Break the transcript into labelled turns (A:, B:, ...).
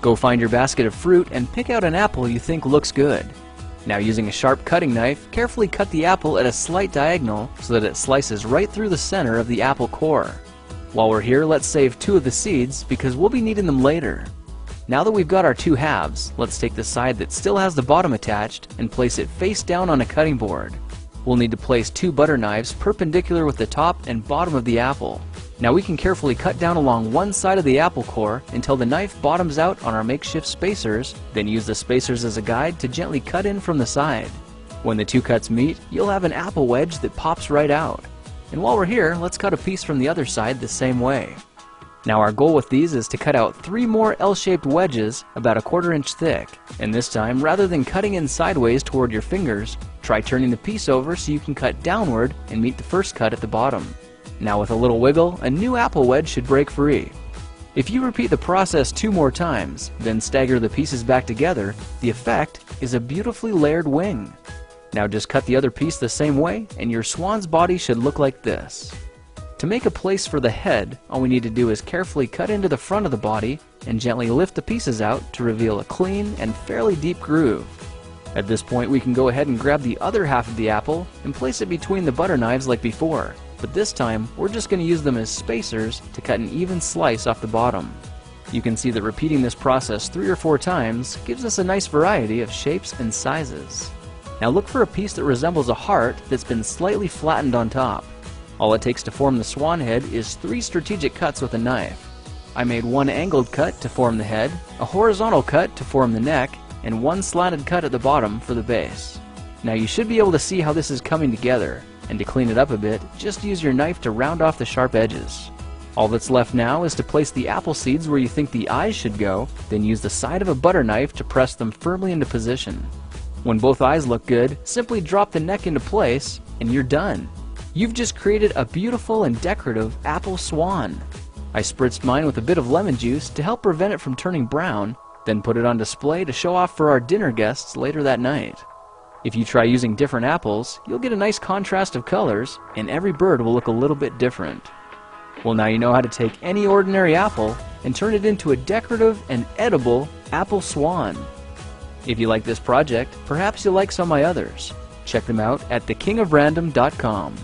A: Go find your basket of fruit and pick out an apple you think looks good. Now, using a sharp cutting knife, carefully cut the apple at a slight diagonal so that it slices right through the center of the apple core. While we're here, let's save 2 of the seeds because we'll be needing them later. Now that we've got our 2 halves, let's take the side that still has the bottom attached and place it face down on a cutting board. We'll need to place 2 butter knives perpendicular with the top and bottom of the apple. Now we can carefully cut down along one side of the apple core until the knife bottoms out on our makeshift spacers, then use the spacers as a guide to gently cut in from the side. When the 2 cuts meet, you'll have an apple wedge that pops right out. And while we're here, let's cut a piece from the other side the same way. Now our goal with these is to cut out 3 more L-shaped wedges about 1/4 inch thick. And this time, rather than cutting in sideways toward your fingers, try turning the piece over so you can cut downward and meet the first cut at the bottom. Now with a little wiggle, a new apple wedge should break free. If you repeat the process 2 more times, then stagger the pieces back together, the effect is a beautifully layered wing. Now just cut the other piece the same way and your swan's body should look like this. To make a place for the head, all we need to do is carefully cut into the front of the body and gently lift the pieces out to reveal a clean and fairly deep groove. At this point, we can go ahead and grab the other half of the apple and place it between the butter knives like before, but this time we're just going to use them as spacers to cut an even slice off the bottom. You can see that repeating this process 3 or 4 times gives us a nice variety of shapes and sizes. Now look for a piece that resembles a heart that's been slightly flattened on top. All it takes to form the swan head is 3 strategic cuts with a knife. I made 1 angled cut to form the head, a horizontal cut to form the neck, and 1 slanted cut at the bottom for the base. Now you should be able to see how this is coming together, and to clean it up a bit, just use your knife to round off the sharp edges. All that's left now is to place the apple seeds where you think the eyes should go, then use the side of a butter knife to press them firmly into position. When both eyes look good, simply drop the neck into place, and you're done. You've just created a beautiful and decorative apple swan. I spritzed mine with a bit of lemon juice to help prevent it from turning brown, then put it on display to show off for our dinner guests later that night. If you try using different apples, you'll get a nice contrast of colors, and every bird will look a little bit different. Well, now you know how to take any ordinary apple and turn it into a decorative and edible apple swan. If you like this project, perhaps you'll like some of my others. Check them out at thekingofrandom.com.